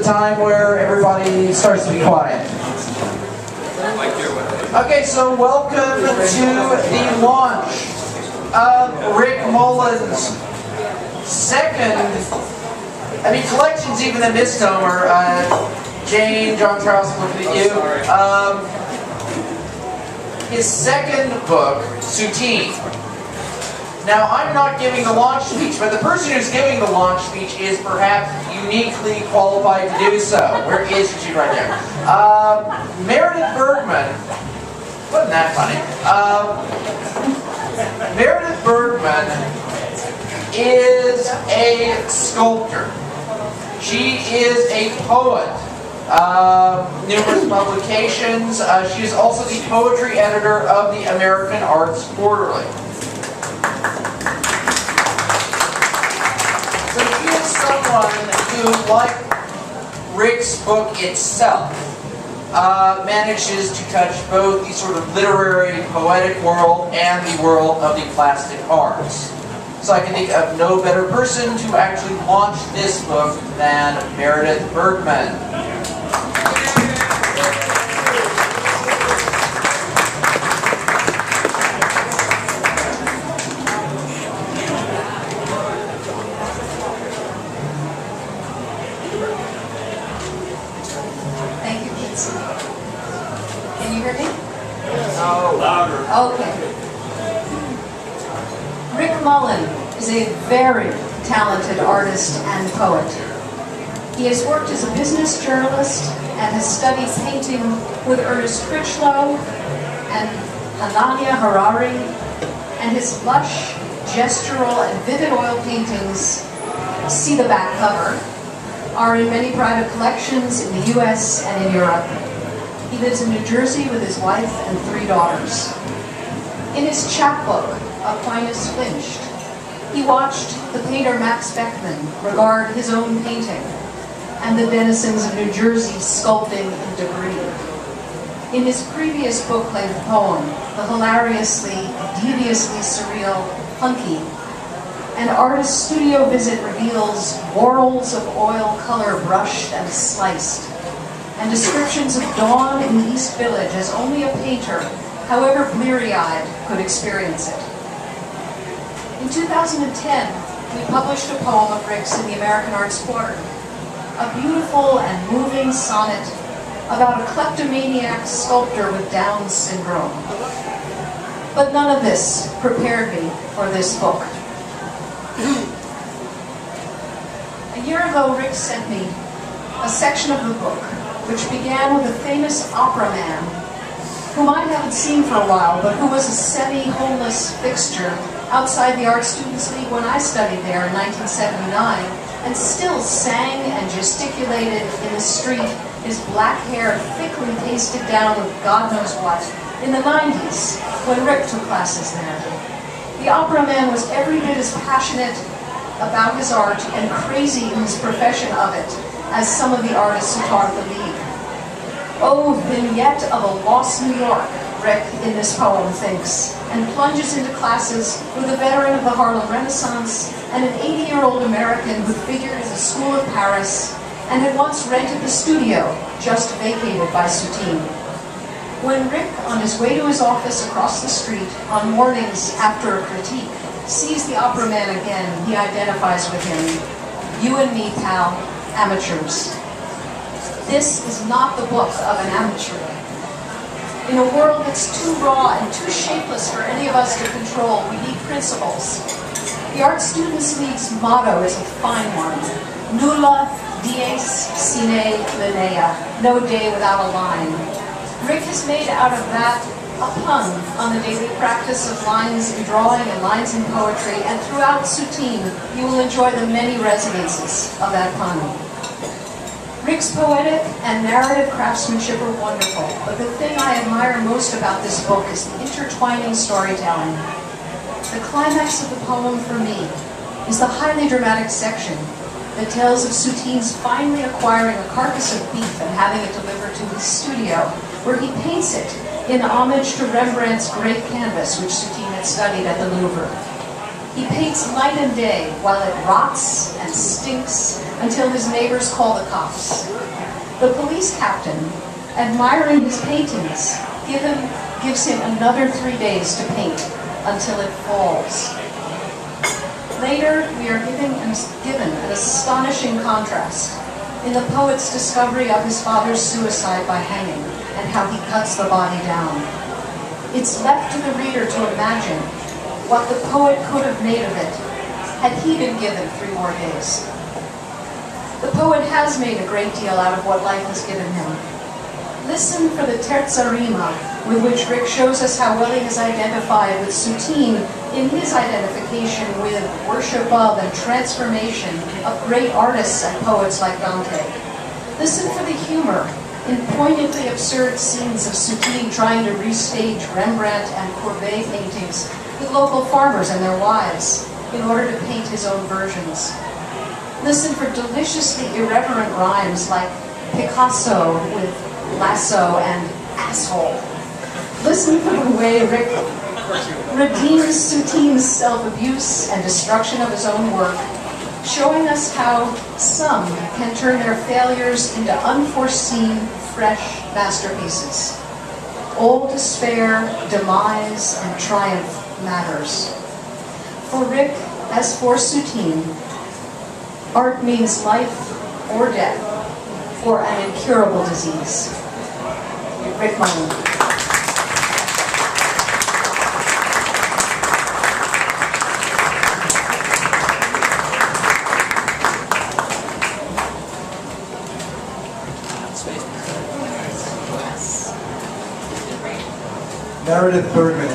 time where everybody starts to be quiet. Okay, so welcome to the launch of Rick Mullin's second, collection's even a misnomer. Jane, John Charles, I'm looking at you. His second book, Soutine. Now, I'm not giving the launch speech, but the person who's giving the launch speech is perhaps uniquely qualified to do so. Where is she right there? Meredith Bergmann. Wasn't that funny? Meredith Bergmann is a sculptor. She is a poet. Numerous publications. She is also the poetry editor of the American Arts Quarterly. So she is someone who, like Rick's book itself, manages to touch both the sort of literary, poetic world and the world of the plastic arts. So I can think of no better person to actually launch this book than Meredith Bergmann. Thank you, Quincy. Can you hear me? No, louder. Okay. Rick Mullin is a very talented artist and poet. He has worked as a business journalist and has studied painting with Ernest Critchlow and Hanania Harari, and his lush, gestural, and vivid oil paintings, see the back cover, are in many private collections in the US and in Europe. He lives in New Jersey with his wife and 3 daughters. In his chapbook, Aquinas Flinched, he watched the painter Max Beckmann regard his own painting and the denizens of New Jersey sculpting in debris. In his previous book-length poem, the hilariously, deviously surreal Hunky, an artist's studio visit reveals whorls of oil color brushed and sliced, and descriptions of dawn in the East Village as only a painter, however bleary-eyed, could experience it. In 2010, we published a poem of Rick's in the American Arts Quarterly, a beautiful and moving sonnet about a kleptomaniac sculptor with Down syndrome. But none of this prepared me for this book. A year ago, Rick sent me a section of the book, which began with a famous opera man, whom I haven't seen for a while, but who was a semi-homeless fixture outside the Art Students League when I studied there in 1979, and still sang and gesticulated in the street, his black hair thickly pasted down with God knows what, in the 90s, when Rick took classes there. The opera man was every bit as passionate about his art and crazy in his profession of it as some of the artists who taught the league. Oh, vignette of a lost New York, Rick in this poem thinks, and plunges into classes with a veteran of the Harlem Renaissance and an 80-year-old American who figured at the School of Paris and had once rented the studio just vacated by Soutine. When Rick, on his way to his office across the street on mornings after a critique, sees the opera man again, he identifies with him. You and me, pal, amateurs. This is not the book of an amateur. In a world that's too raw and too shapeless for any of us to control, we need principles. The Art Students League's motto is a fine one. Nulla dies sine linea. No day without a line. Rick has made out of that a pun on the daily practice of lines in drawing and lines in poetry, and throughout Soutine, you will enjoy the many resonances of that pun. Rick's poetic and narrative craftsmanship are wonderful, but the thing I admire most about this book is the intertwining storytelling. The climax of the poem, for me, is the highly dramatic section that tells of Soutine's finally acquiring a carcass of beef and having it delivered to his studio, where he paints it in homage to Rembrandt's great canvas, which Soutine had studied at the Louvre. He paints night and day while it rots and stinks until his neighbors call the cops. The police captain, admiring his paintings, gives him another 3 days to paint until it falls. Later, we are given an astonishing contrast in the poet's discovery of his father's suicide by hanging and how he cuts the body down. It's left to the reader to imagine what the poet could have made of it had he been given 3 more days. The poet has made a great deal out of what life has given him. Listen for the terza rima with which Rick shows us how well he has identified with Soutine in his identification with worship of and transformation of great artists and poets like Dante. Listen for the humor in poignantly absurd scenes of Soutine trying to restage Rembrandt and Courbet paintings with local farmers and their wives in order to paint his own versions. Listen for deliciously irreverent rhymes like Picasso with lasso and asshole. Listen for the way Rick redeems Soutine's self-abuse and destruction of his own work, showing us how some can turn their failures into unforeseen, fresh masterpieces. All despair, demise, and triumph matters. For Rick, as for Soutine, art means life or death, or an incurable disease. Rick Mullin. Meredith Bergmann